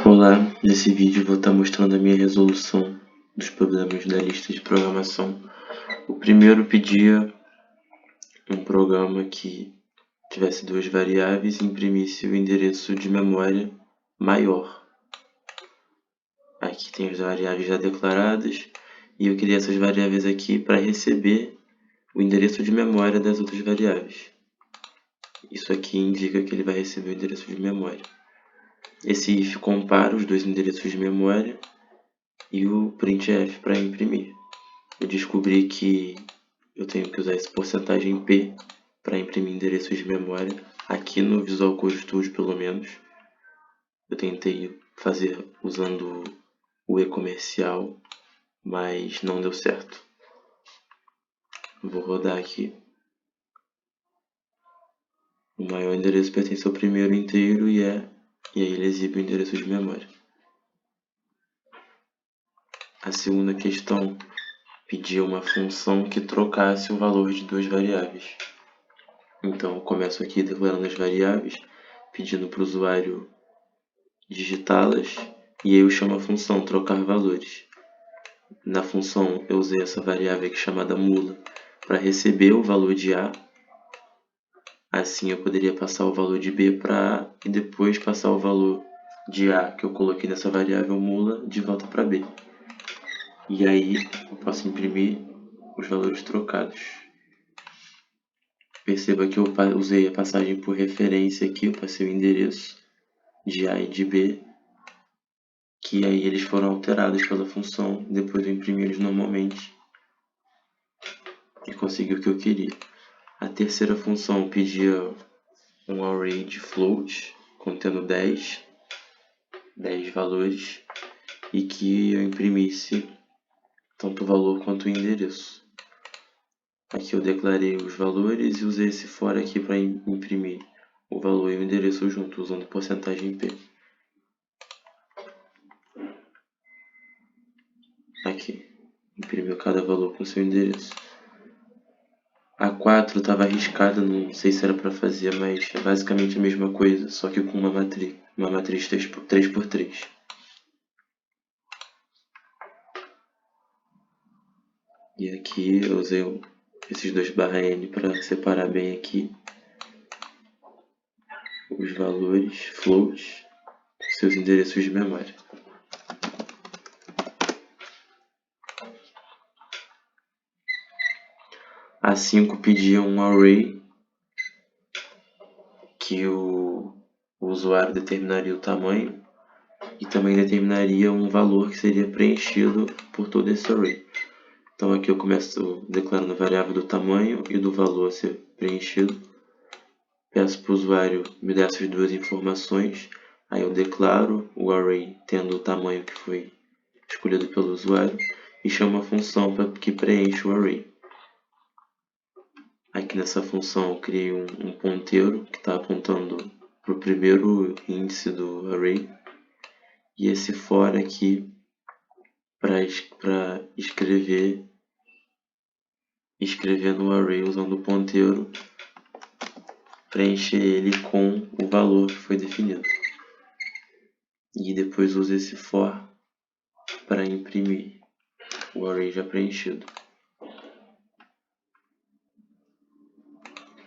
Olá, nesse vídeo vou estar mostrando a minha resolução dos problemas da lista de programação. O primeiro pedia um programa que tivesse duas variáveis e imprimisse o endereço de memória maior. Aqui tem as variáveis já declaradas e eu criei essas variáveis aqui para receber o endereço de memória das outras variáveis. Isso aqui indica que ele vai receber o endereço de memória. Esse if compara os dois endereços de memória e o printf para imprimir. Eu descobri que eu tenho que usar esse porcentagem P para imprimir endereços de memória. Aqui no Visual Code Studio, pelo menos, eu tentei fazer usando o e-comercial, mas não deu certo. Vou rodar aqui. O maior endereço pertence ao primeiro inteiro e aí ele exibe o endereço de memória. A segunda questão pedia uma função que trocasse o valor de duas variáveis. Então eu começo aqui declarando as variáveis, pedindo para o usuário digitá-las, e aí eu chamo a função trocar valores. Na função eu usei essa variável aqui chamada mula para receber o valor de A. Assim eu poderia passar o valor de B para A e depois passar o valor de A que eu coloquei nessa variável mula de volta para B. E aí eu posso imprimir os valores trocados. Perceba que eu usei a passagem por referência aqui, eu passei o endereço de A e de B, que aí eles foram alterados pela função, depois eu imprimi eles normalmente e consegui o que eu queria. A terceira função pedia um array de float contendo 10 valores e que eu imprimisse tanto o valor quanto o endereço. Aqui eu declarei os valores e usei esse for aqui para imprimir o valor e o endereço junto, usando porcentagem P. Aqui, imprimiu cada valor com seu endereço. A 4 estava arriscada, não sei se era para fazer, mas é basicamente a mesma coisa, só que com uma matriz 3x3. E aqui eu usei esses dois /n para separar bem aqui os valores float, seus endereços de memória. A 5 pedia um array que o usuário determinaria o tamanho e também determinaria um valor que seria preenchido por todo esse array. Então aqui eu começo declarando a variável do tamanho e do valor a ser preenchido. Peço para o usuário me dar essas duas informações. Aí eu declaro o array tendo o tamanho que foi escolhido pelo usuário e chamo a função que preenche o array. Aqui nessa função eu criei um ponteiro que está apontando para o primeiro índice do array. E esse for aqui para escrever no array usando o ponteiro, preencher ele com o valor que foi definido. E depois uso esse for para imprimir o array já preenchido.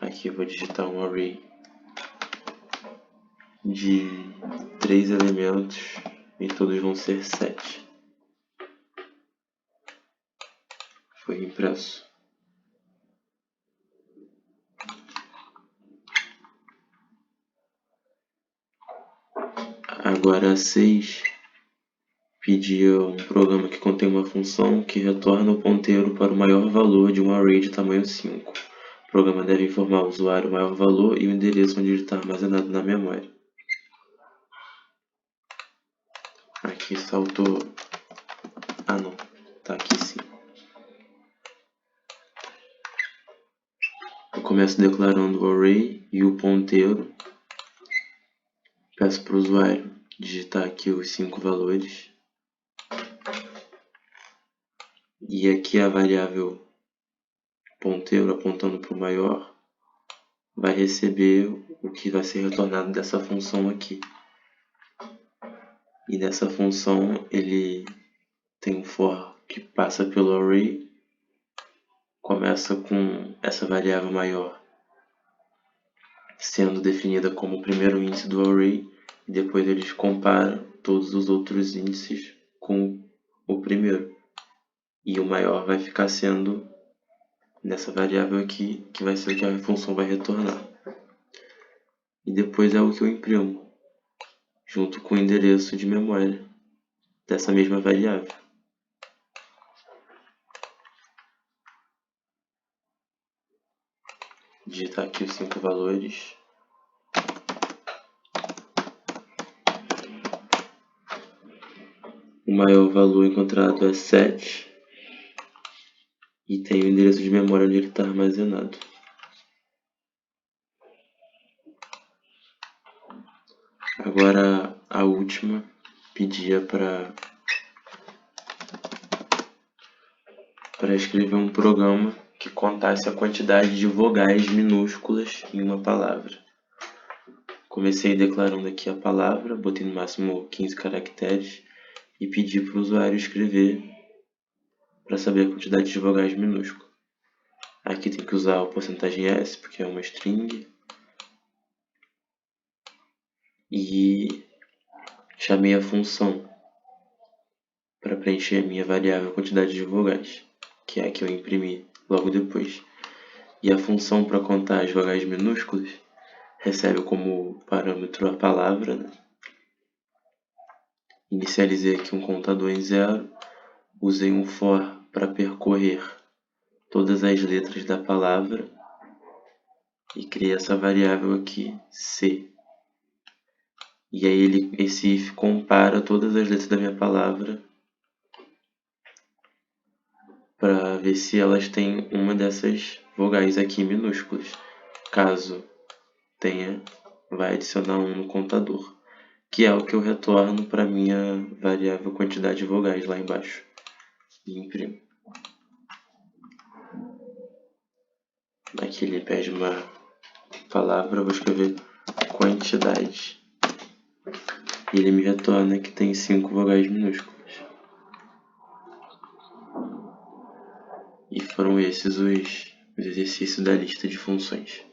Aqui eu vou digitar um array de 3 elementos e todos vão ser 7. Foi impresso. Agora a 6 pedia um programa que contém uma função que retorna o ponteiro para o maior valor de um array de tamanho 5. O programa deve informar ao usuário o maior valor e o endereço onde ele está armazenado na memória. Aqui saltou... Ah não, tá aqui sim. Eu começo declarando o array e o ponteiro. Peço para o usuário digitar aqui os 5 valores. E aqui a variável ponteiro apontando para o maior vai receber o que vai ser retornado dessa função aqui. E nessa função ele tem um for que passa pelo array, começa com essa variável maior sendo definida como o primeiro índice do array, e depois eles comparam todos os outros índices com o primeiro. E o maior vai ficar sendo nessa variável aqui, que vai ser o que a função vai retornar. E depois é o que eu imprimo, junto com o endereço de memória dessa mesma variável. Digitar aqui os 5 valores. O maior valor encontrado é 7 e tem o endereço de memória onde ele está armazenado. Agora a última pedia para escrever um programa que contasse a quantidade de vogais minúsculas em uma palavra. Comecei declarando aqui a palavra, botei no máximo 15 caracteres e pedi para o usuário escrever para saber a quantidade de vogais minúsculas. Aqui tem que usar o porcentagem %s, porque é uma string. E chamei a função para preencher a minha variável quantidade de vogais, que é a que eu imprimi logo depois. E a função para contar as vogais minúsculas recebe como parâmetro a palavra, né? Inicializei aqui um contador em 0, usei um for para percorrer todas as letras da palavra e criei essa variável aqui, c. E aí esse if compara todas as letras da minha palavra para ver se elas têm uma dessas vogais aqui minúsculas. Caso tenha, vai adicionar 1 no contador, que é o que eu retorno para minha variável quantidade de vogais lá embaixo e imprimo. Aqui ele pede uma palavra, eu vou escrever quantidade. E ele me retorna que tem 5 vogais minúsculas. E foram esses os exercícios da lista de funções.